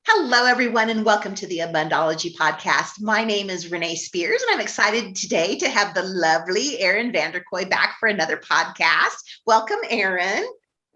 Hello, everyone, and welcome to the Abundology podcast. My name is Renee Spears, and I'm excited today to have the lovely Erin Vanderkooy back for another podcast. Welcome, Erin.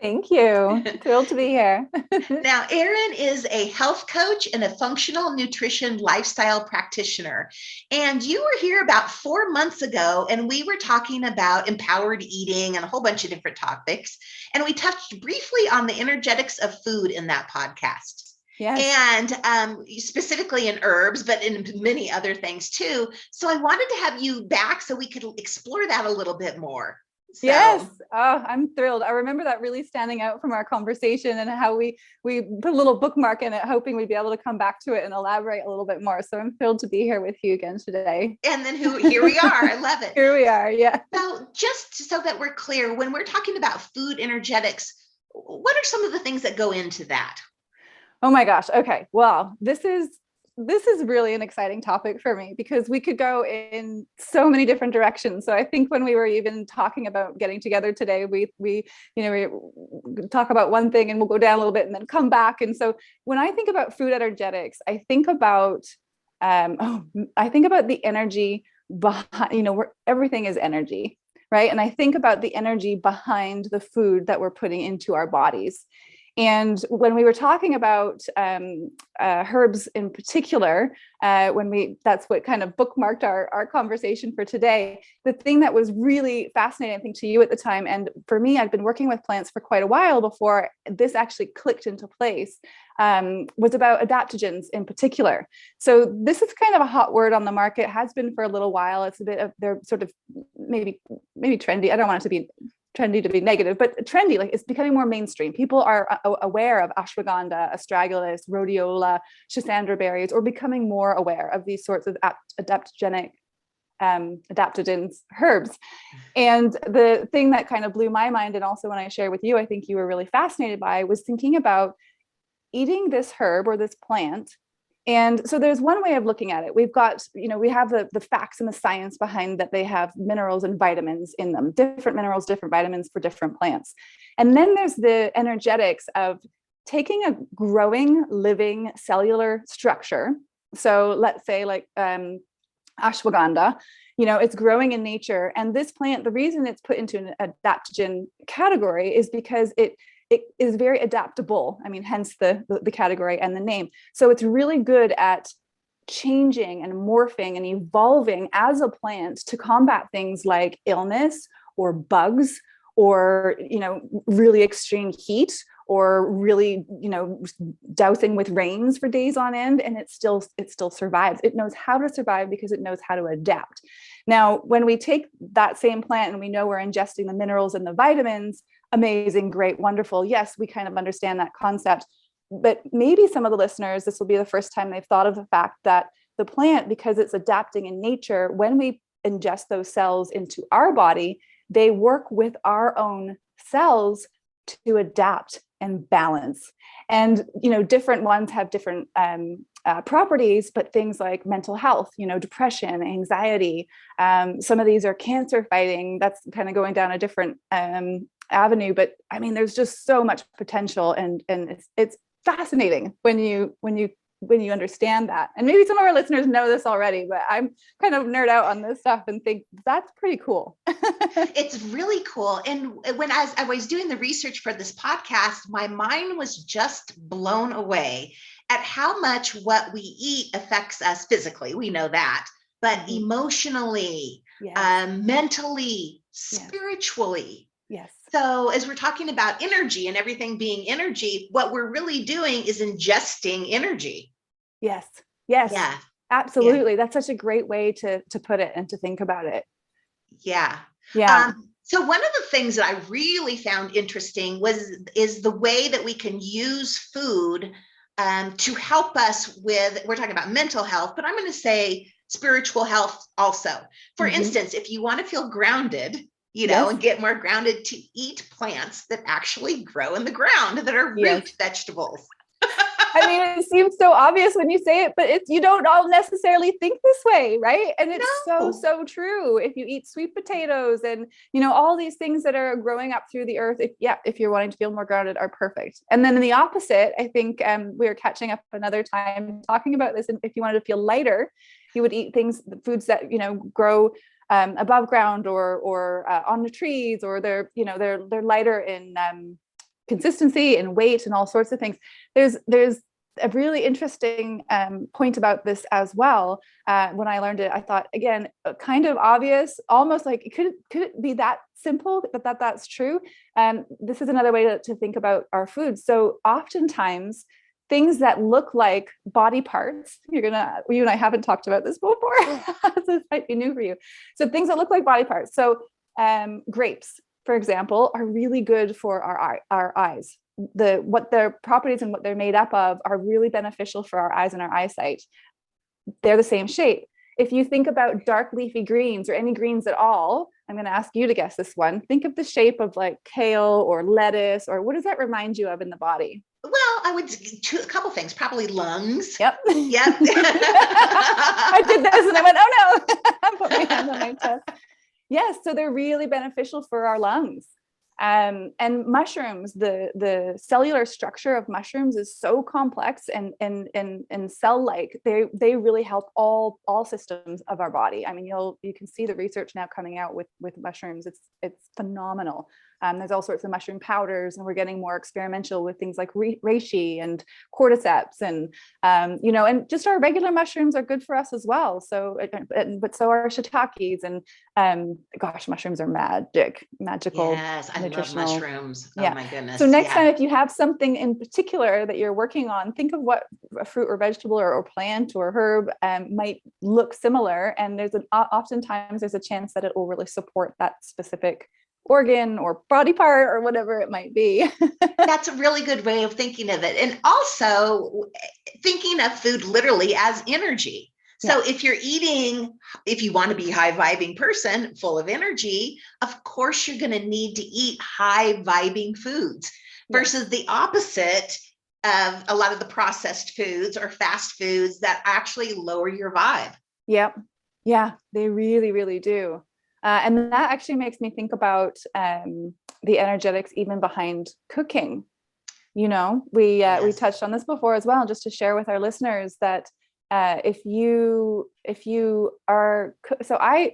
Thank you. Thrilled to be here. Now, Erin is a health coach and a functional nutrition lifestyle practitioner. And you were here about 4 months ago, and we were talking about empowered eating and a whole bunch of different topics. And we touched briefly on the energetics of food in that podcast. Yes. And specifically in herbs, but in many other things too. So I wanted to have you back so we could explore that a little bit more. So. Yes. Oh, I'm thrilled. I remember that really standing out from our conversation and how we put a little bookmark in it, hoping we'd be able to come back to it and elaborate a little bit more. So I'm thrilled to be here with you again today. And then here we are. I love it. Here we are. Yeah. So just so that we're clear, when we're talking about food energetics, what are some of the things that go into that? Oh my gosh. Okay. Well, this is really an exciting topic for me because we could go in so many different directions. So I think when we were even talking about getting together today, we talk about one thing and we'll go down a little bit and then come back. And so when I think about food energetics, I think about the energy behind, where everything is energy, right? And I think about the energy behind the food that we're putting into our bodies. And when we were talking about herbs in particular, that's what kind of bookmarked our conversation for today. The thing that was really fascinating, I think, to you at the time, and for me, I'd been working with plants for quite a while before this actually clicked into place, was about adaptogens in particular. So this is kind of a hot word on the market, has been for a little while. It's a bit of, they're sort of maybe trendy. I don't want it to be trendy to be negative, but trendy, like it's becoming more mainstream. People are aware of ashwagandha, astragalus, rhodiola, schisandra berries, or becoming more aware of these sorts of adaptogens herbs. And the thing that kind of blew my mind, and also when I shared with you, I think you were really fascinated by, was thinking about eating this herb or this plant. And so there's one way of looking at it. We've got, we have the facts and the science behind that they have minerals and vitamins in them, different minerals, different vitamins for different plants. And then there's the energetics of taking a growing, living cellular structure. So let's say like ashwagandha, it's growing in nature. And this plant, the reason it's put into an adaptogen category is because it is very adaptable. I mean, hence the category and the name. So it's really good at changing and morphing and evolving as a plant to combat things like illness or bugs or, really extreme heat or really, dousing with rains for days on end. And it still survives. It knows how to survive because it knows how to adapt. Now, when we take that same plant and we know we're ingesting the minerals and the vitamins, amazing, great, wonderful. Yes, we kind of understand that concept, but maybe some of the listeners, this will be the first time they've thought of the fact that the plant, because it's adapting in nature, when we ingest those cells into our body, they work with our own cells to adapt and balance. And, different ones have different properties, but things like mental health, depression, anxiety, some of these are cancer fighting. That's kind of going down a different avenue, but I mean, there's just so much potential, and it's fascinating when you understand that. And maybe some of our listeners know this already, but I'm kind of nerd out on this stuff and think that's pretty cool. It's really cool. And when I was doing the research for this podcast, my mind was just blown away at how much what we eat affects us physically. We know that, but emotionally, mentally, spiritually. Yes. So as we're talking about energy and everything being energy, what we're really doing is ingesting energy. Yes. Yeah. Absolutely. Yeah. That's such a great way to put it and to think about it. Yeah. Yeah. So one of the things that I really found interesting is the way that we can use food to help us with, we're talking about mental health, but I'm going to say spiritual health also. For instance, if you want to feel grounded, and get more grounded, to eat plants that actually grow in the ground, that are root vegetables. I mean, it seems so obvious when you say it, but you don't all necessarily think this way, right? And it's so true. If you eat sweet potatoes and, all these things that are growing up through the earth, if you're wanting to feel more grounded, are perfect. And then in the opposite, I think we were catching up another time talking about this. And if you wanted to feel lighter, you would eat foods that, grow above ground or on the trees, or they're lighter in consistency and weight and all sorts of things. There's a really interesting point about this as well. When I learned it, I thought, again, kind of obvious, almost like could it be that simple, but that's true. This is another way to think about our foods. So oftentimes things that look like body parts, you and I haven't talked about this before, so this might be new for you. So things that look like body parts. So grapes, for example, are really good for our eyes. What their properties and what they're made up of are really beneficial for our eyes and our eyesight. They're the same shape. If you think about dark leafy greens or any greens at all, I'm going to ask you to guess this one. Think of the shape of like kale or lettuce, or what does that remind you of in the body? Well, I would a couple things, probably lungs. Yep. I did this and I went, oh no, I put my hand on my chest. Yes, so they're really beneficial for our lungs. And mushrooms, the cellular structure of mushrooms is so complex and cell-like. They really help all systems of our body. I mean, you can see the research now coming out with mushrooms. It's phenomenal. There's all sorts of mushroom powders, and we're getting more experimental with things like reishi and cordyceps, and and just our regular mushrooms are good for us as well. So, but so are shiitakes, and mushrooms are magical. Yes, I love mushrooms. Oh my goodness. So next time, if you have something in particular that you're working on, think of what a fruit or vegetable or plant or herb might look similar, and oftentimes there's a chance that it will really support that specific organ or body part or whatever it might be. That's a really good way of thinking of it. And also thinking of food literally as energy. So if you want to be a high vibing person full of energy, of course, you're going to need to eat high vibing foods versus the opposite of a lot of the processed foods or fast foods that actually lower your vibe. Yep. Yeah, they really, really do. And that actually makes me think about the energetics even behind cooking. We touched on this before as well, just to share with our listeners that if you are, so I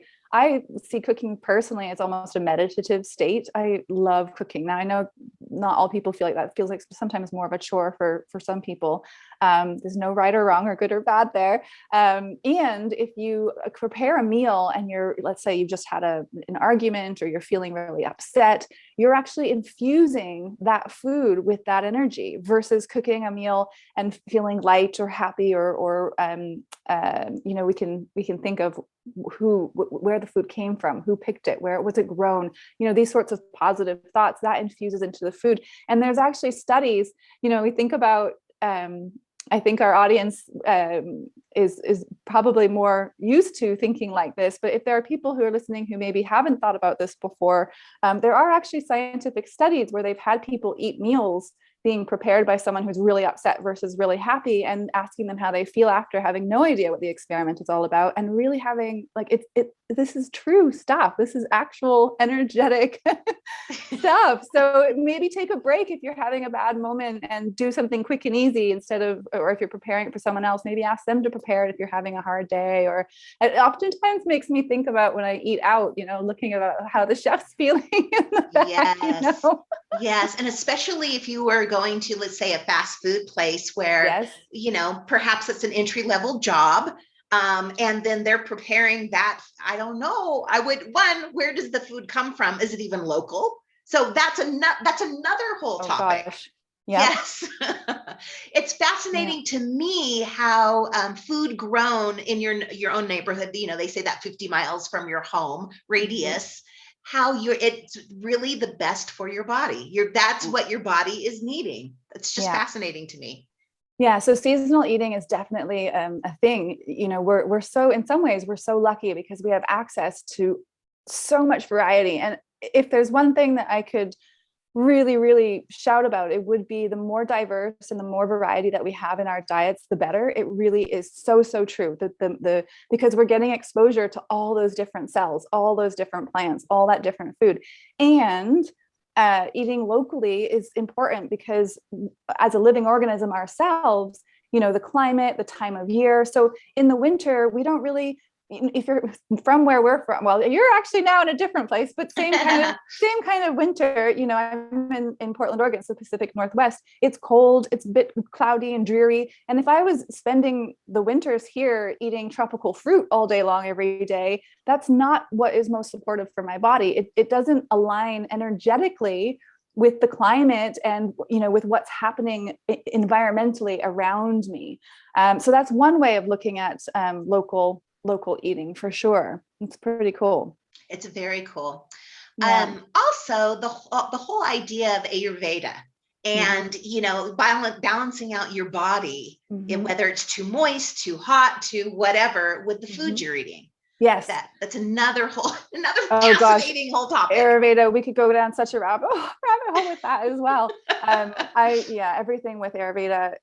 see cooking personally as almost a meditative state. I love cooking. Now, I know not all people feel like that. It feels like sometimes more of a chore for some people. There's no right or wrong or good or bad there. And if you prepare a meal and let's say you've just had an argument or you're feeling really upset, you're actually infusing that food with that energy versus cooking a meal and feeling light or happy or we can think of where the food came from, who picked it, where was it grown, these sorts of positive thoughts that infuses into the food. And there's actually studies, we think about, I think our audience is probably more used to thinking like this, but if there are people who are listening who maybe haven't thought about this before, there are actually scientific studies where they've had people eat meals being prepared by someone who's really upset versus really happy, and asking them how they feel after, having no idea what the experiment is all about, and really having this is true stuff. This is actual energetic stuff. So maybe take a break if you're having a bad moment and do something quick and easy instead of, or if you're preparing it for someone else, maybe ask them to prepare it if you're having a hard day. Or it oftentimes makes me think about when I eat out, looking about how the chef's feeling in the back, Yes. Yes. And especially if you were going to, let's say, a fast food place where, perhaps it's an entry-level job. And then they're preparing that. I don't know. Where does the food come from? Is it even local? So that's another whole topic. Gosh. Yep. Yes. It's fascinating to me how food grown in your own neighborhood, they say that 50 miles from your home radius, it's really the best for your body. That's what your body is needing. It's just fascinating to me. Yeah. So seasonal eating is definitely a thing. We're so, in some ways, we're so lucky because we have access to so much variety. And if there's one thing that I could really, really shout about, it would be the more diverse and the more variety that we have in our diets, the better. It really is so, so true that because we're getting exposure to all those different cells, all those different plants, all that different food. And eating locally is important because as a living organism ourselves, the climate, the time of year. So in the winter, we don't really, if you're from where we're from, well, you're actually now in a different place, but same kind of winter. I'm in Portland, Oregon, so Pacific Northwest. It's cold, it's a bit cloudy and dreary. And if I was spending the winters here eating tropical fruit all day long every day, that's not what is most supportive for my body. It doesn't align energetically with the climate and with what's happening environmentally around me. So that's one way of looking at local eating, for sure. It's pretty cool. It's very cool. Yeah. Also, the whole idea of Ayurveda and, balancing out your body, whether it's too moist, too hot, too whatever, with the food you're eating. Yes. That's another fascinating whole topic. Ayurveda, we could go down such a rabbit hole with that as well. Everything with Ayurveda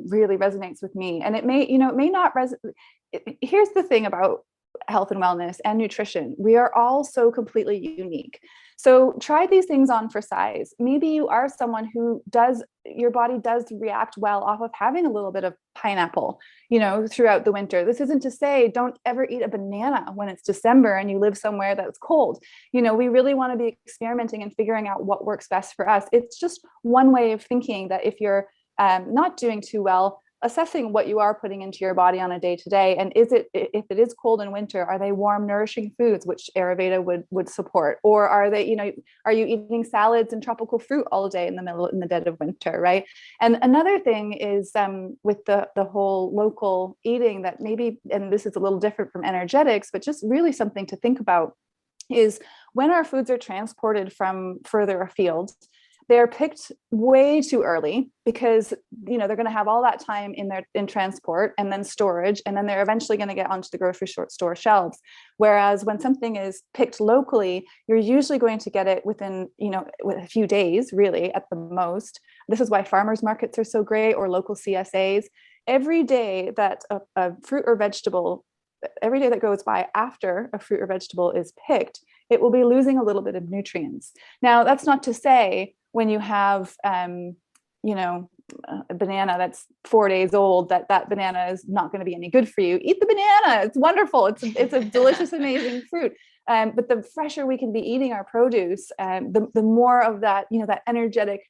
really resonates with me. And it may not resonate. Here's the thing about health and wellness and nutrition. We are all so completely unique. So try these things on for size. Maybe you are someone who your body does react well off of having a little bit of pineapple, throughout the winter. This isn't to say don't ever eat a banana when it's December and you live somewhere that's cold. We really want to be experimenting and figuring out what works best for us. It's just one way of thinking that if you're not doing too well, assessing what you are putting into your body on a day-to-day, and if it is cold in winter, are they warm, nourishing foods, which Ayurveda would support, or are they, are you eating salads and tropical fruit all day in the dead of winter, right? And another thing is with the whole local eating that maybe, and this is a little different from energetics, but just really something to think about, is when our foods are transported from further afield, they're picked way too early because, they're going to have all that time in transport and then storage, and then they're eventually going to get onto the grocery store shelves. Whereas when something is picked locally, you're usually going to get it within, with a few days, really, at the most. This is why farmers markets are so great, or local CSAs. Every day that a fruit or vegetable, every day that goes by after a fruit or vegetable is picked, it will be losing a little bit of nutrients. Now, that's not to say when you have, a banana that's 4 days old, that banana is not going to be any good for you. Eat the banana. It's wonderful. It's a delicious, amazing fruit. But the fresher we can be eating our produce, the more of that, that energetic,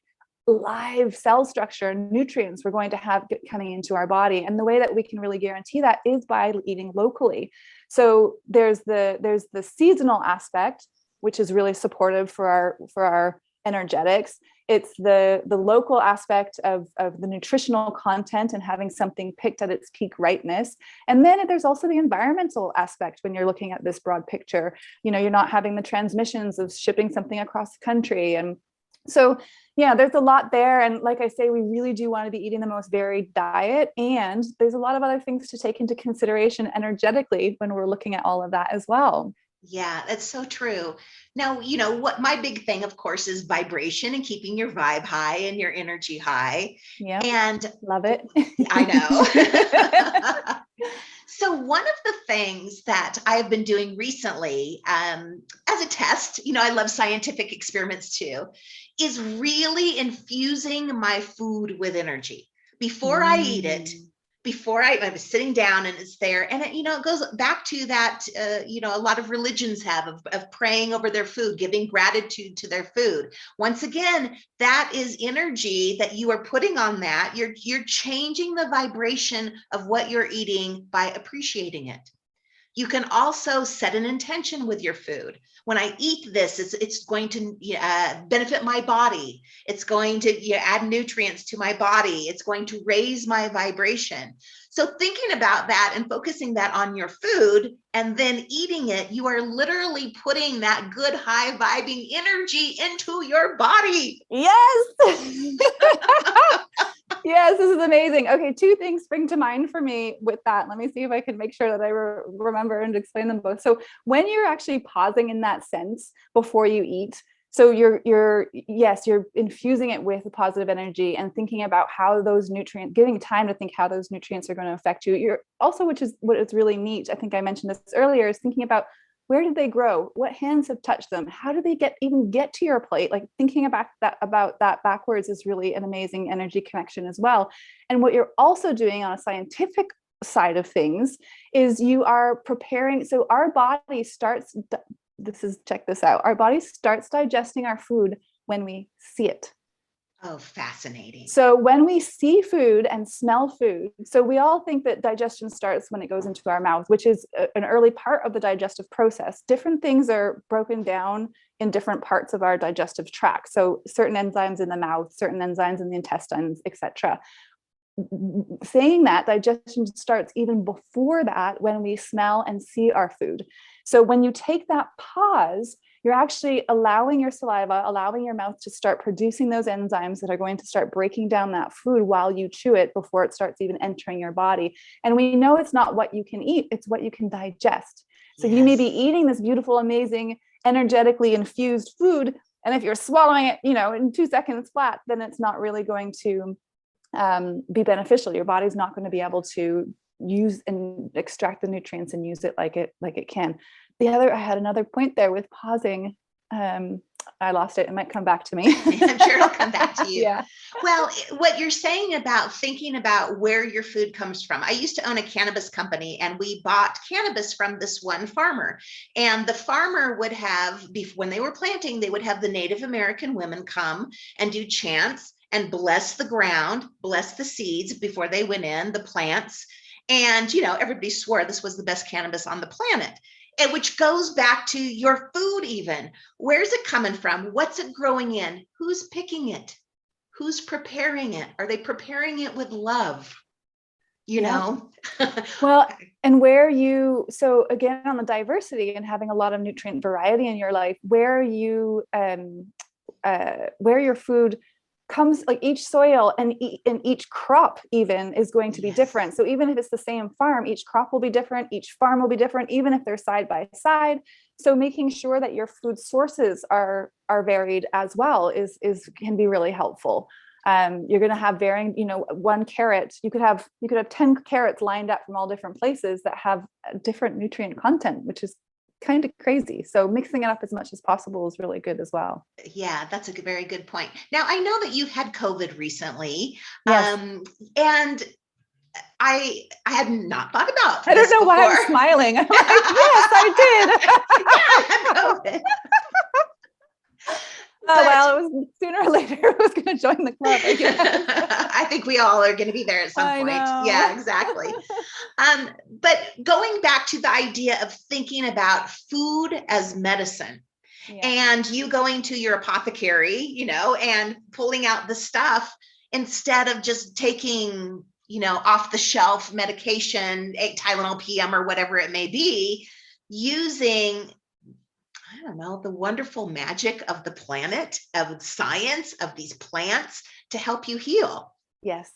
live cell structure and nutrients we're going to have coming into our body. And the way that we can really guarantee that is by eating locally. So there's the seasonal aspect, which is really supportive for our energetics. It's the local aspect of the nutritional content and having something picked at its peak ripeness. And then there's also the environmental aspect when you're looking at this broad picture. You're not having the transmissions of shipping something across the country. And so, yeah, there's a lot there. And like I say, we really do want to be eating the most varied diet. And there's a lot of other things to take into consideration energetically when we're looking at all of that as well. Yeah, that's so true. Now, what my big thing, of course, is vibration and keeping your vibe high and your energy high. Yeah. And love it. I know. So one of the things that I've been doing recently, as a test, I love scientific experiments too, is really infusing my food with energy before I eat it. Before I was sitting down and it's there, and it goes back to that, a lot of religions have of praying over their food, giving gratitude to their food. Once again, that is energy that you are putting on that. You're changing the vibration of what you're eating by appreciating it. You can also set an intention with your food. When I eat this, it's going to benefit my body. It's going to add nutrients to my body. It's going to raise my vibration. So thinking about that and focusing that on your food and then eating it, you are literally putting that good high vibing energy into your body. Yes. Yes, this is amazing. Okay, two things spring to mind for me with that. Let me see if I can make sure that I remember and explain them both. So when you're actually pausing in that sense before you eat, So yes, you're infusing it with positive energy and thinking about how those nutrients, giving time to think how those nutrients are going to affect you. You're also, which is what is really neat, I think I mentioned this earlier, is thinking about where did they grow? What hands have touched them? How do they even get to your plate? Like thinking about that backwards is really an amazing energy connection as well. And what you're also doing on a scientific side of things is you are preparing. So our body starts, check this out. Our body starts digesting our food when we see it. Oh, fascinating. So when we see food and smell food, so we all think that digestion starts when it goes into our mouth, which is an early part of the digestive process. Different things are broken down in different parts of our digestive tract. So certain enzymes in the mouth, certain enzymes in the intestines, etc. Saying that digestion starts even before that when we smell and see our food. So when you take that pause, you're actually allowing your saliva, allowing your mouth to start producing those enzymes that are going to start breaking down that food while you chew it before it starts even entering your body. And we know it's not what you can eat, it's what you can digest. So you may be eating this beautiful, amazing, energetically infused food, and if you're swallowing it, in 2 seconds flat, then it's not really going to be beneficial. Your body's not going to be able to use and extract the nutrients and use it like it can. I had another point there with pausing. I lost it. It might come back to me. I'm sure it'll come back to you. Yeah. Well, what you're saying about thinking about where your food comes from. I used to own a cannabis company, and we bought cannabis from this one farmer. And the farmer would have, when they were planting, they would have the Native American women come and do chants and bless the ground, bless the seeds before they went in, the plants. And, everybody swore this was the best cannabis on the planet. And which goes back to your food even. Where's it coming from? What's it growing in? Who's picking it? Who's preparing it? Are they preparing it with love? Well, and so again, on the diversity and having a lot of nutrient variety in your life, where your food comes, like each soil and each crop even is going to be different. So even if it's the same farm, each crop will be different, each farm will be different, even if they're side by side. So making sure that your food sources are varied as well can be really helpful. You're going to have varying, one carrot, you could have 10 carrots lined up from all different places that have different nutrient content, which is kind of crazy. So mixing it up as much as possible is really good as well. Yeah, that's a very good point. Now, I know that you've had COVID recently. Yes. And I had not thought about this. I don't know before. why I'm smiling. I'm like, yes, I did. Yeah, I had COVID. Well, it was sooner or later I was going to join the club, I guess. I think we all are going to be there at some point. Know. Yeah, exactly. But going back to the idea of thinking about food as medicine, and you going to your apothecary, and pulling out the stuff instead of just taking, off the shelf medication, Tylenol PM or whatever it may be, using, I don't know, the wonderful magic of the planet, of science, of these plants to help you heal. Yes.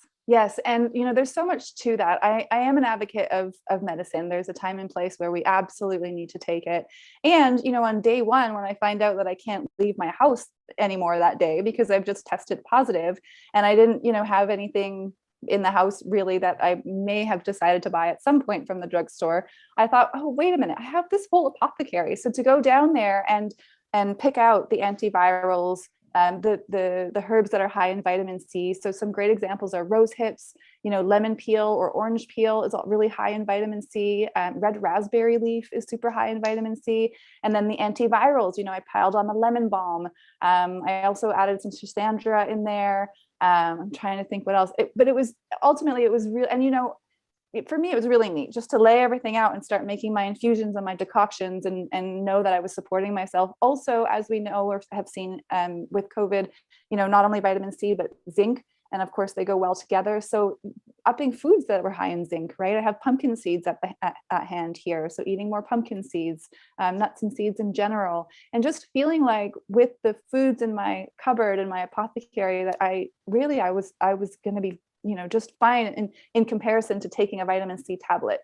And, there's so much to that. I am an advocate of medicine. There's a time and place where we absolutely need to take it. And, on day one, when I find out that I can't leave my house anymore that day because I've just tested positive and I didn't, have anything in the house really that I may have decided to buy at some point from the drugstore, I thought, oh, wait a minute, I have this whole apothecary. So to go down there and pick out the antivirals, the herbs that are high in vitamin C. So some great examples are rose hips, lemon peel or orange peel is really high in vitamin C. Red raspberry leaf is super high in vitamin C. And then the antivirals, I piled on the lemon balm. I also added some schisandra in there. I'm trying to think what else, but it was real. And, for me, it was really neat just to lay everything out and start making my infusions and my decoctions and know that I was supporting myself. Also, as we know or have seen with COVID, not only vitamin C, but zinc. And of course, they go well together. So upping foods that were high in zinc, right? I have pumpkin seeds at hand here. So eating more pumpkin seeds, nuts and seeds in general, and just feeling like with the foods in my cupboard and my apothecary that I was going to be, just fine in comparison to taking a vitamin C tablet.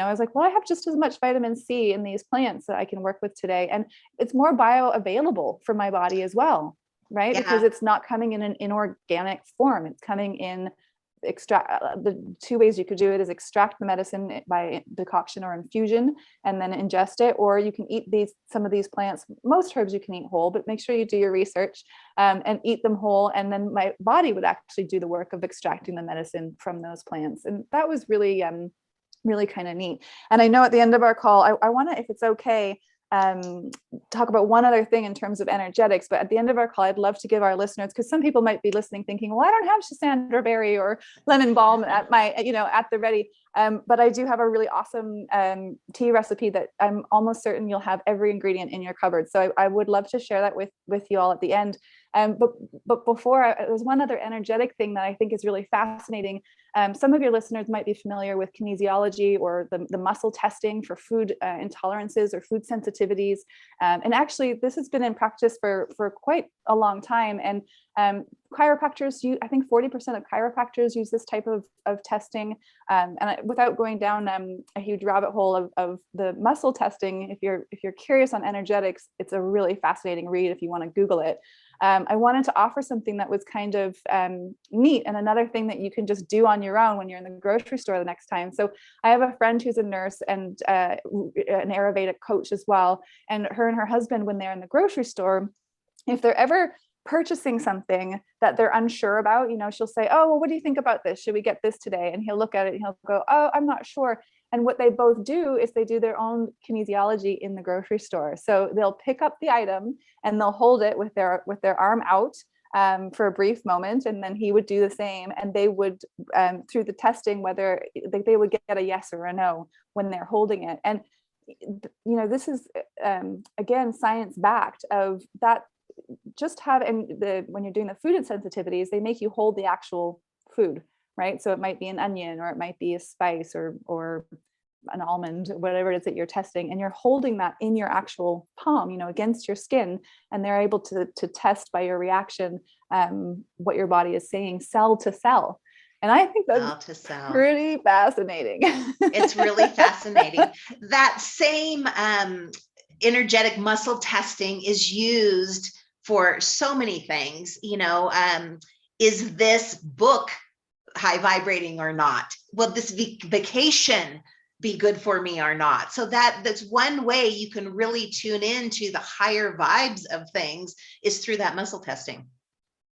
I was like, well, I have just as much vitamin C in these plants that I can work with today. And it's more bioavailable for my body as well, right? Because Yeah. it's not coming in an inorganic form. It's coming in the two ways you could do it is extract the medicine by decoction or infusion and then ingest it, or you can eat some of these plants. Most herbs you can eat whole, but make sure you do your research and eat them whole, and then my body would actually do the work of extracting the medicine from those plants. And that was really really kind of neat. And I know at the end of our call, I want to, if it's okay, talk about one other thing in terms of energetics. But at the end of our call, I'd love to give our listeners, because some people might be listening thinking, well, I don't have Schisandra berry or lemon balm at my, at the ready. But I do have a really awesome tea recipe that I'm almost certain you'll have every ingredient in your cupboard. So I would love to share that with you all at the end. But before, there's one other energetic thing that I think is really fascinating. Some of your listeners might be familiar with kinesiology or the muscle testing for food intolerances or food sensitivities. And actually, this has been in practice for quite a long time. And chiropractors, I think 40% of chiropractors use this type of testing. Without going down a huge rabbit hole of the muscle testing, if you're curious on energetics, it's a really fascinating read if you want to Google it. I wanted to offer something that was kind of neat, and another thing that you can just do on your own when you're in the grocery store the next time. So I have a friend who's a nurse and an Ayurveda coach as well. And her husband, when they're in the grocery store, if they're ever purchasing something that they're unsure about, she'll say, oh, well, what do you think about this? Should we get this today? And he'll look at it and he'll go, oh, I'm not sure. And what they both do is they do their own kinesiology in the grocery store. So they'll pick up the item and they'll hold it with their arm out for a brief moment. And then he would do the same. And they would, through the testing, whether they would get a yes or a no when they're holding it. And, this is, again, science backed of that. Just when you're doing the food sensitivities, they make you hold the actual food, right? So it might be an onion, or it might be a spice, or an almond, whatever it is that you're testing, and you're holding that in your actual palm, against your skin, and they're able to test by your reaction what your body is saying cell to cell. And I think that's pretty fascinating. It's really fascinating. That same energetic muscle testing is used for so many things. Is this book high vibrating or not? Will this vacation be good for me or not? So that's one way you can really tune into the higher vibes of things, is through that muscle testing.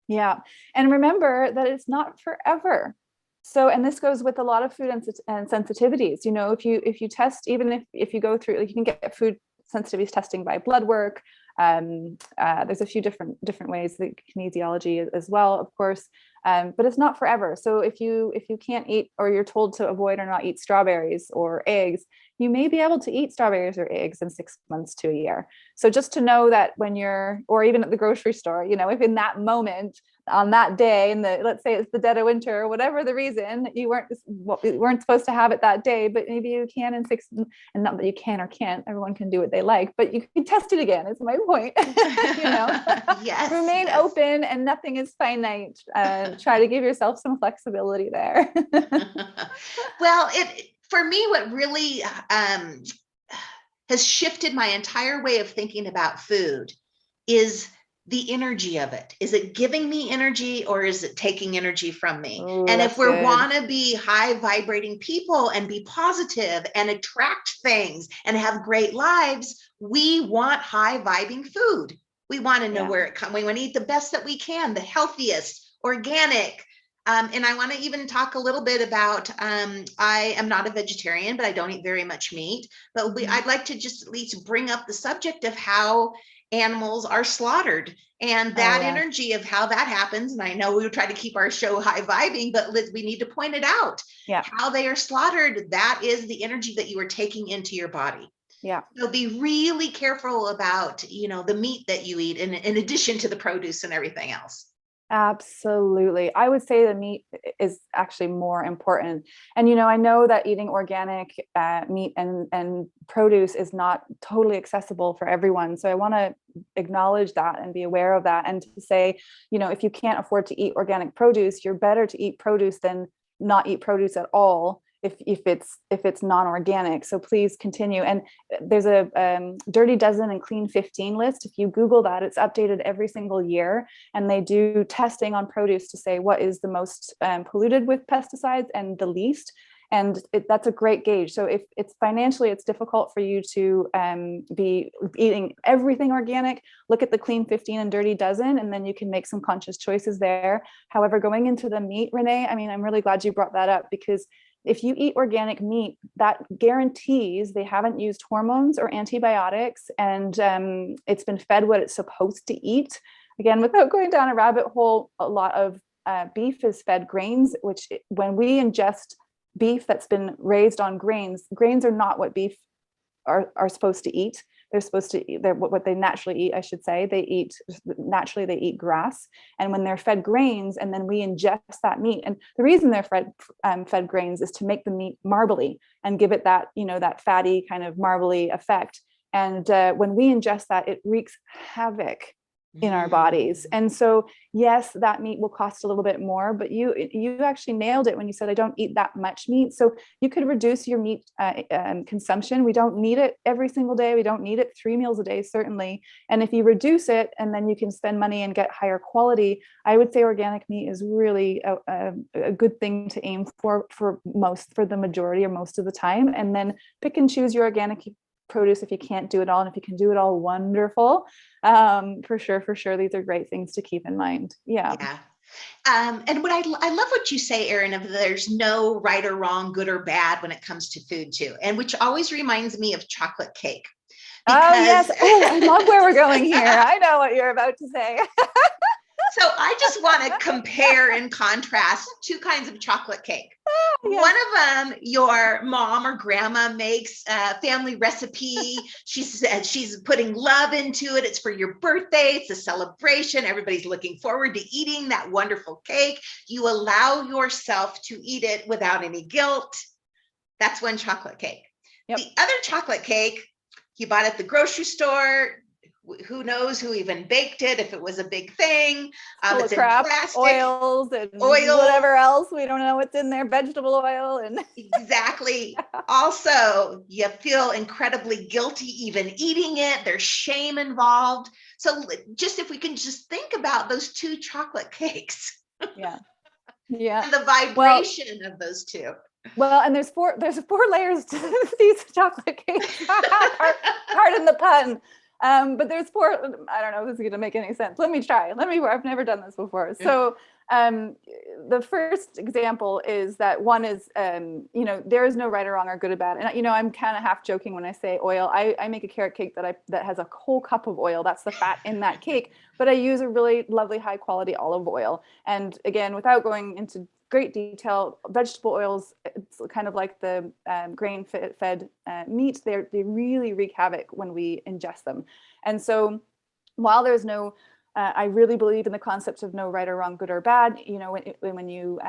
Yeah. And remember that it's not forever. So, and this goes with a lot of food and sensitivities. If you test, even if you go through, like, you can get food sensitivities testing by blood work. There's a few different ways, the kinesiology as well, of course, but it's not forever. So if you can't eat, or you're told to avoid or not eat strawberries or eggs, you may be able to eat strawberries or eggs in 6 months to a year. So just to know that when you're, or even at the grocery store, if in that moment, on that day, let's say it's the dead of winter, or whatever the reason, you weren't supposed to have it that day, but maybe you can in 6, and not that you can or can't, everyone can do what they like, but you can test it again, is my point. Yes, Remain open, and nothing is finite. Try to give yourself some flexibility there. Well, for me, what really has shifted my entire way of thinking about food is the energy of it. Is it giving me energy, or is it taking energy from me? Ooh, and if we good. want to be high vibrating people and be positive and attract things and have great lives, we want high vibing food. We want to know where it comes. We want to eat the best that we can, the healthiest, organic. And I want to even talk a little bit about, I am not a vegetarian, but I don't eat very much meat. But I'd like to just at least bring up the subject of how animals are slaughtered, and that energy of how that happens. And I know we would try to keep our show high vibing, but we need to point it out. How they are slaughtered, that is the energy that you are taking into your body. So be really careful about, the meat that you eat, in addition to the produce and everything else. Absolutely. I would say the meat is actually more important. And, I know that eating organic meat and produce is not totally accessible for everyone. So I want to acknowledge that and be aware of that, and to say, if you can't afford to eat organic produce, you're better to eat produce than not eat produce at all. if it's non-organic. So please continue. And there's a Dirty Dozen and Clean 15 list. If you Google that, it's updated every single year, and they do testing on produce to say what is the most polluted with pesticides and the least. And that's a great gauge. So if it's financially, it's difficult for you to be eating everything organic, look at the Clean 15 and Dirty Dozen, and then you can make some conscious choices there. However, going into the meat, Renee, I mean, I'm really glad you brought that up, because if you eat organic meat, that guarantees they haven't used hormones or antibiotics, and it's been fed what it's supposed to eat. Again, without going down a rabbit hole, a lot of beef is fed grains, which when we ingest beef that's been raised on grains are not what beef are supposed to eat. They're supposed to eat, they're what they naturally eat, I should say. They eat grass. And when they're fed grains and then we ingest that meat, and the reason they're fed grains is to make the meat marbly and give it that, that fatty kind of marbly effect. And when we ingest that, it wreaks havoc in our bodies. And so, yes, that meat will cost a little bit more, but you actually nailed it when you said, I don't eat that much meat. So you could reduce your meat consumption. We don't need it every single day. We don't need it 3 meals a day, certainly. And if you reduce it and then you can spend money and get higher quality, I would say organic meat is really a good thing to aim for the majority or most of the time. And then pick and choose your organic produce if you can't do it all. And if you can do it all, wonderful. For sure. These are great things to keep in mind. Yeah. And what I love what you say, Erin, of there's no right or wrong, good or bad when it comes to food too. And which always reminds me of chocolate cake. Oh, yes. Oh, I love where we're going here. I know what you're about to say. So I just want to compare and contrast two kinds of chocolate cake. Yes. One of them, your mom or grandma makes a family recipe. She's putting love into it. It's for your birthday. It's a celebration. Everybody's looking forward to eating that wonderful cake. You allow yourself to eat it without any guilt. That's one chocolate cake. Yep. The other chocolate cake, you bought at the grocery store. Who knows who even baked it, if it was a big thing. It's crap, in plastic, oils and whatever else. We don't know what's in there, vegetable oil. And exactly. Also, you feel incredibly guilty even eating it. There's shame involved. So just if we can just think about those two chocolate cakes. Yeah. And the vibration of those two. Well, and there's four layers to these chocolate cakes. Pardon the pun. But there's four, I don't know if this is going to make any sense. Let me try. I've never done this before. So the first example is that one is, there is no right or wrong or good or bad. And, I'm kind of half joking when I say oil. I make a carrot cake that has a whole cup of oil. That's the fat in that cake. But I use a really lovely high quality olive oil. And again, without going into great detail, vegetable oils, it's kind of like the grain-fed meat. They really wreak havoc when we ingest them. And so while there's no, I really believe in the concept of no right or wrong, good or bad. When you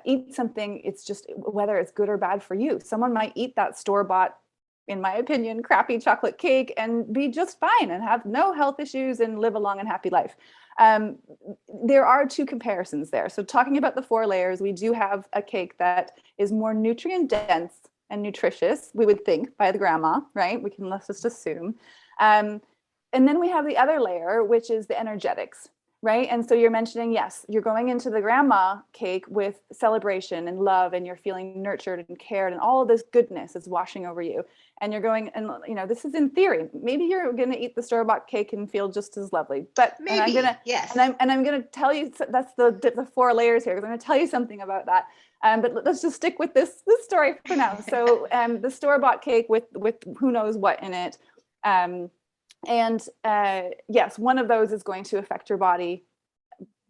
eat something, it's just whether it's good or bad for you. Someone might eat that store-bought, in my opinion, crappy chocolate cake and be just fine and have no health issues and live a long and happy life. There are two comparisons there. So talking about the 4 layers, we do have a cake that is more nutrient dense and nutritious, we would think, by the grandma, right? Let's just assume. And then we have the other layer, which is the energetics, right? And so you're mentioning, yes, you're going into the grandma cake with celebration and love, and you're feeling nurtured and cared, and all of this goodness is washing over you. And you're going, and this is in theory. Maybe you're going to eat the store-bought cake and feel just as lovely. But maybe, yes. And I'm going to tell you, that's the 4 layers here, because I'm going to tell you something about that. But let's just stick with this story for now. So the store-bought cake with who knows what in it. Yes, one of those is going to affect your body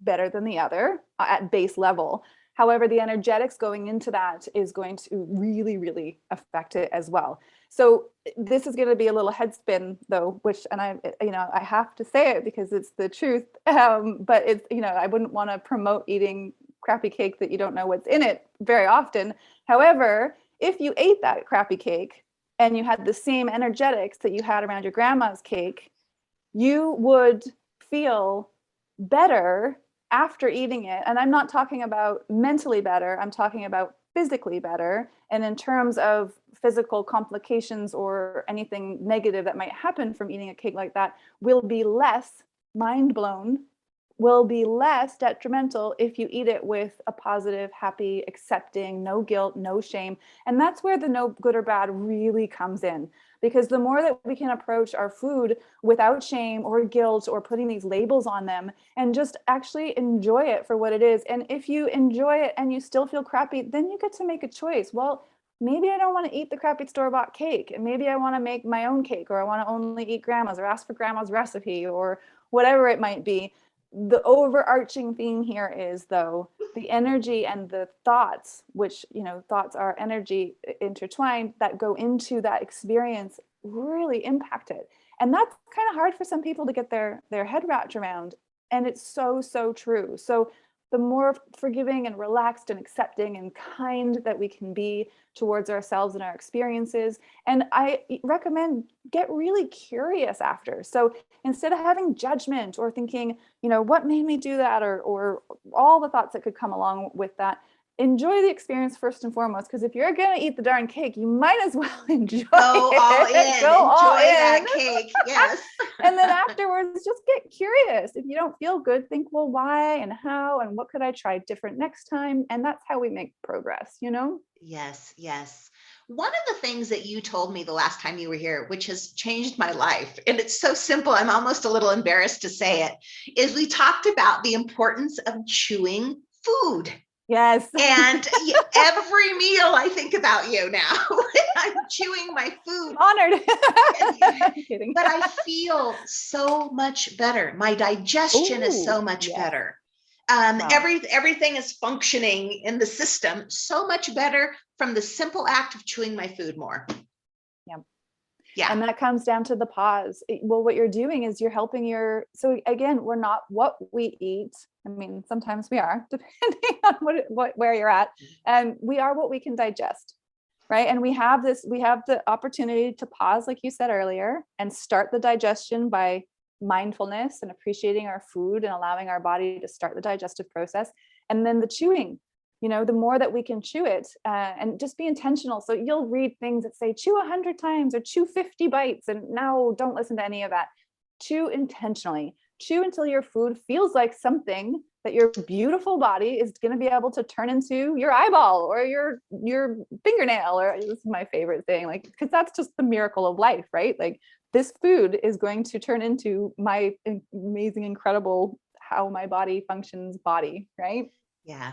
better than the other at base level. However, the energetics going into that is going to really, really affect it as well. So this is going to be a little head spin though, I have to say it because it's the truth. But it's, I wouldn't want to promote eating crappy cake that you don't know what's in it very often. However, if you ate that crappy cake and you had the same energetics that you had around your grandma's cake, you would feel better after eating it. And I'm not talking about mentally better. I'm talking about physically better. And in terms of physical complications or anything negative that might happen from eating a cake like that, will be less mind blown, will be less detrimental if you eat it with a positive, happy, accepting, no guilt, no shame. And that's where the no good or bad really comes in. Because the more that we can approach our food without shame or guilt or putting these labels on them and just actually enjoy it for what it is. And if you enjoy it and you still feel crappy, then you get to make a choice. Well, maybe I don't want to eat the crappy store-bought cake, and maybe I want to make my own cake, or I want to only eat grandma's, or ask for grandma's recipe, or whatever it might be. The overarching theme here is, though, the energy and the thoughts, which, thoughts are energy intertwined, that go into that experience really impact it. And that's kind of hard for some people to get their head wrapped around. And it's so, so true. So the more forgiving and relaxed and accepting and kind that we can be towards ourselves and our experiences. And I recommend get really curious after. So instead of having judgment or thinking, what made me do that, or all the thoughts that could come along with that, enjoy the experience first and foremost. Because if you're going to eat the darn cake, you might as well enjoy Go all in. Enjoy that in. cake. Yes. And then afterwards, just get curious. If you don't feel good, think, well, why and how and what could I try different next time? And that's how we make progress, Yes, yes. One of the things that you told me the last time you were here, which has changed my life, and it's so simple, I'm almost a little embarrassed to say it, is we talked about the importance of chewing food. Yes. And every meal I think about you now. I'm chewing my food. Honored. But I feel so much better. My digestion is so much better. Wow. Everything is functioning in the system so much better from the simple act of chewing my food more. Yeah. And that comes down to the pause. Well, what you're doing is you're helping so again, we're not what we eat. I mean, sometimes we are, depending on where you're at. And we are what we can digest, right? And we have the opportunity to pause, like you said earlier, and start the digestion by mindfulness and appreciating our food and allowing our body to start the digestive process. And then the chewing, the more that we can chew it, and just be intentional. So you'll read things that say chew 100 times or chew 50 bites. And now don't listen to any of that. Chew intentionally. Chew until your food feels like something that your beautiful body is going to be able to turn into your eyeball or your fingernail, or this is my favorite thing, like, because that's just the miracle of life, right? Like, this food is going to turn into my amazing, incredible, how my body functions body, right? Yeah.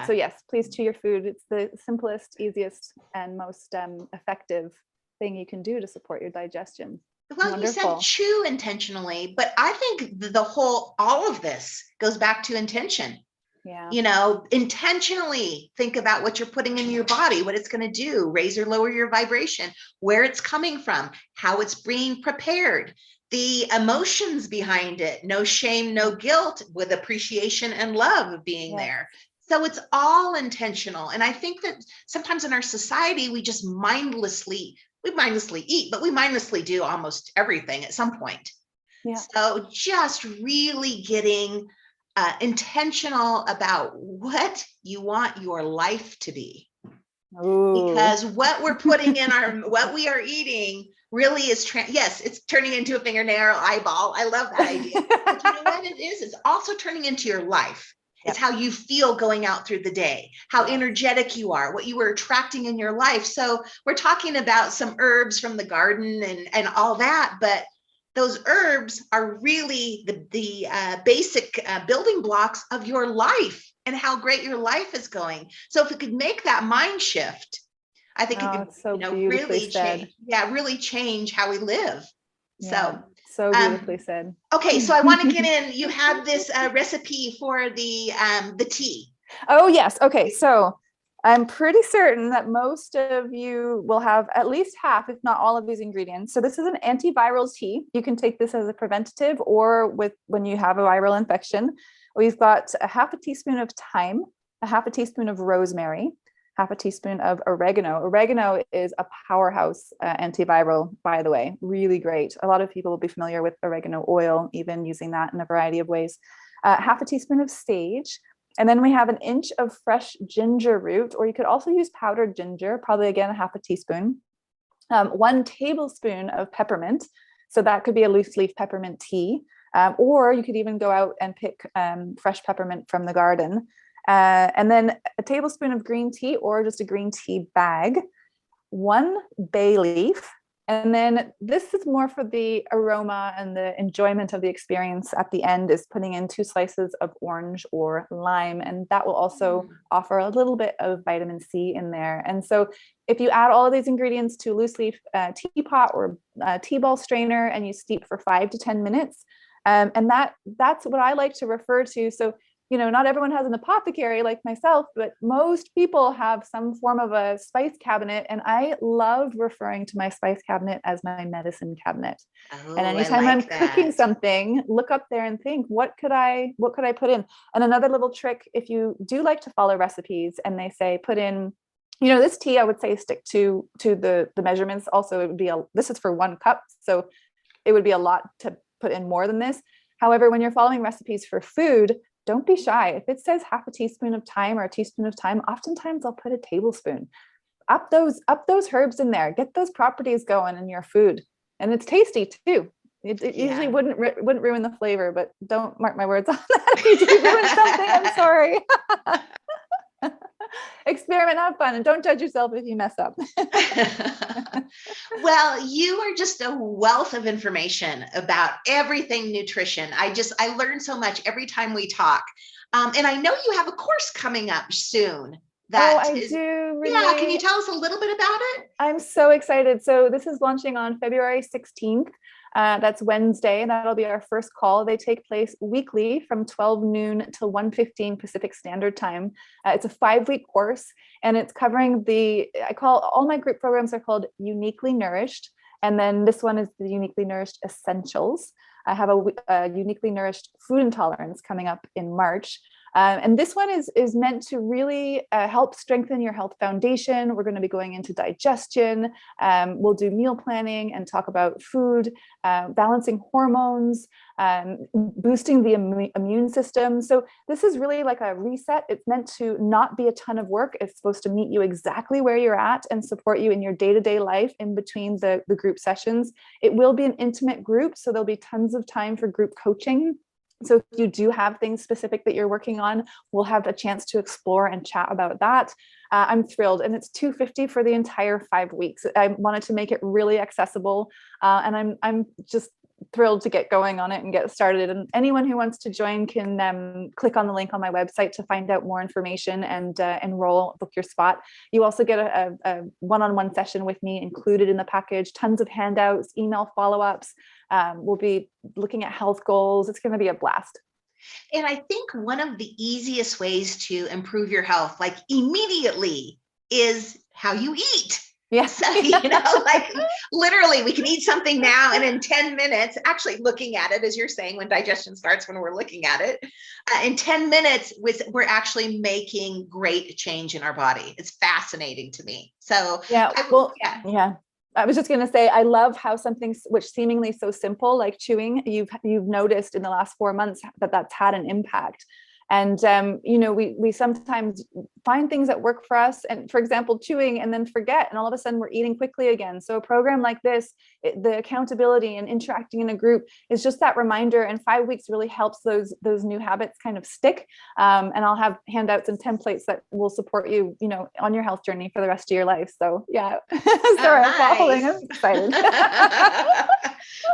So yes, please chew your food. It's the simplest, easiest, and most effective thing you can do to support your digestion. Well, wonderful. You said chew intentionally, but I think all of this goes back to intention. Yeah. Intentionally think about what you're putting in your body, what it's going to do, raise or lower your vibration, where it's coming from, how it's being prepared, the emotions behind it, no shame, no guilt, with appreciation and love of being there. So it's all intentional. And I think that sometimes in our society, we mindlessly eat, but we mindlessly do almost everything at some point. Yeah. So just really getting intentional about what you want your life to be. Ooh. Because what we're putting in what we are eating really is, it's turning into a fingernail, eyeball. I love that idea. But you know what it is? It's also turning into your life. It's how you feel going out through the day, how energetic you are, what you were attracting in your life. So we're talking about some herbs from the garden and all that, but those herbs are really the basic building blocks of your life and how great your life is going. So if we could make that mind shift, I think it could really change how we live. Yeah. So beautifully said. Okay, so I want to get in. You have this recipe for the tea. Oh, yes. Okay, so I'm pretty certain that most of you will have at least half, if not all, of these ingredients. So this is an antiviral tea. You can take this as a preventative or when you have a viral infection. We've got a half a teaspoon of thyme, a half a teaspoon of rosemary, half a teaspoon of oregano. Oregano is a powerhouse antiviral, by the way, really great. A lot of people will be familiar with oregano oil, even using that in a variety of ways. Half a teaspoon of sage, And then we have an inch of fresh ginger root, or you could also use powdered ginger, probably again, a half a teaspoon. 1 tablespoon of peppermint. So that could be a loose leaf peppermint tea. Or you could even go out and pick fresh peppermint from the garden. And then a tablespoon of green tea, or just a green tea bag, 1 bay leaf. And then this is more for the aroma and the enjoyment of the experience at the end, is putting in 2 slices of orange or lime. And that will also offer a little bit of vitamin C in there. And so if you add all of these ingredients to a loose leaf teapot or tea ball strainer, and you steep for 5 to 10 minutes, and that's what I like to refer to. So, you know, not everyone has an apothecary like myself, but most people have some form of a spice cabinet. And I love referring to my spice cabinet as my medicine cabinet. Oh, and anytime I'm cooking that. something, look up there and think, what could I put in? And another little trick, if you do like to follow recipes and they say, put in, you know, this tea, I would say stick to the measurements. Also, it would be this is for 1 cup. So it would be a lot to put in more than this. However, when you're following recipes for food, don't be shy. If it says half a teaspoon of thyme or a teaspoon of thyme, oftentimes I'll put a tablespoon. Up those herbs in there. Get those properties going in your food, and it's tasty too. It usually wouldn't ruin the flavor, but don't mark my words on that. If you do ruin something, I'm sorry. Experiment, have fun, and don't judge yourself if you mess up. Well, you are just a wealth of information about everything nutrition. I learn so much every time we talk. And I know you have a course coming up soon. Do. Really? Yeah. Can you tell us a little bit about it? I'm so excited. So this is launching on February 16th. That's Wednesday, and that'll be our first call. They take place weekly from 12 noon till 1:15 Pacific Standard Time. It's a 5-week course, and it's covering all my group programs are called Uniquely Nourished. And then this one is the Uniquely Nourished Essentials. I have a Uniquely Nourished Food Intolerance coming up in March. And this one is meant to really help strengthen your health foundation. We're going to be going into digestion. We'll do meal planning and talk about food, balancing hormones, boosting the immune system. So this is really like a reset. It's meant to not be a ton of work. It's supposed to meet you exactly where you're at and support you in your day-to-day life in between the group sessions. It will be an intimate group, so there'll be tons of time for group coaching. So if you do have things specific that you're working on, we'll have a chance to explore and chat about that. I'm thrilled. And it's $250 for the entire 5 weeks. I wanted to make it really accessible. And I'm just thrilled to get going on it and get started. And anyone who wants to join can click on the link on my website to find out more information and enroll, book your spot. You also get a one-on-one session with me included in the package, tons of handouts, email follow-ups. We'll be looking at health goals. It's going to be a blast. And I think one of the easiest ways to improve your health, like immediately, is how you eat. Yes. So, like literally we can eat something now, and in 10 minutes, actually looking at it, as you're saying, when digestion starts, when we're looking at it, in 10 minutes, we're actually making great change in our body. It's fascinating to me. So yeah. I was just going to say, I love how something which seemingly so simple, like chewing, you've noticed in the last 4 months that's had an impact. And, we sometimes find things that work for us, and for example, chewing, and then forget, and all of a sudden we're eating quickly again. So a program like this, the accountability and interacting in a group is just that reminder, and 5 weeks really helps those new habits kind of stick. And I'll have handouts and templates that will support you, on your health journey for the rest of your life. So yeah, sorry, I'm following. I'm excited.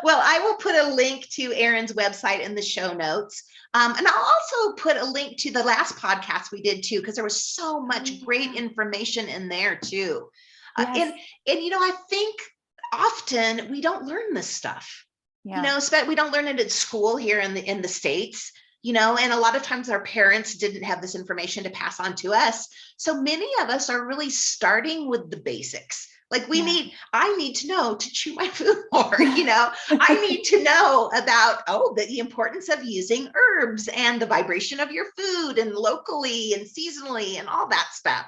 Well, I will put a link to Erin's website in the show notes. And I'll also put a link to the last podcast we did too, because there was so much great information in there too. Yes. And I think often we don't learn this stuff. Yeah. We don't learn it at school here in the States. And a lot of times our parents didn't have this information to pass on to us. So many of us are really starting with the basics. Like I need to know to chew my food more, I need to know about, the importance of using herbs and the vibration of your food and locally and seasonally and all that stuff.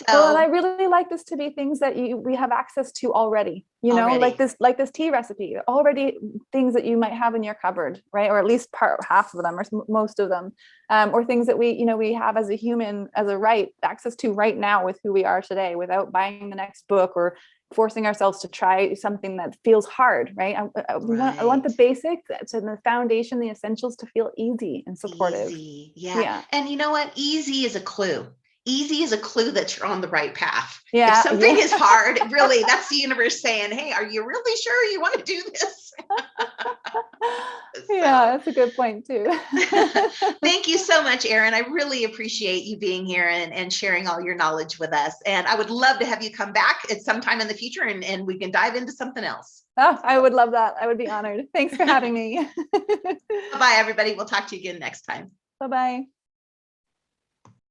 Well, and I So really like this to be things that we have access to already, already, like this tea recipe, already things that you might have in your cupboard, right? Or at least half of them, or most of them, or things that we have as a human, as a right access to right now with who we are today, without buying the next book or forcing ourselves to try something that feels hard, right? I want right. the basics, so the foundation, the essentials to feel easy and supportive. Easy. Yeah. Yeah. And you know what? Easy is a clue. Easy is a clue that you're on the right path. If Yeah. something Yeah. is hard, really, that's the universe saying, hey, are you really sure you want to do this? Yeah, So that's a good point too. thank you so much, Erin. I really appreciate you being here and sharing all your knowledge with us. And I would love to have you come back at some time in the future and we can dive into something else. Oh, I would love that. I would be honored. Thanks for having me. Bye, everybody. We'll talk to you again next time. Bye-bye.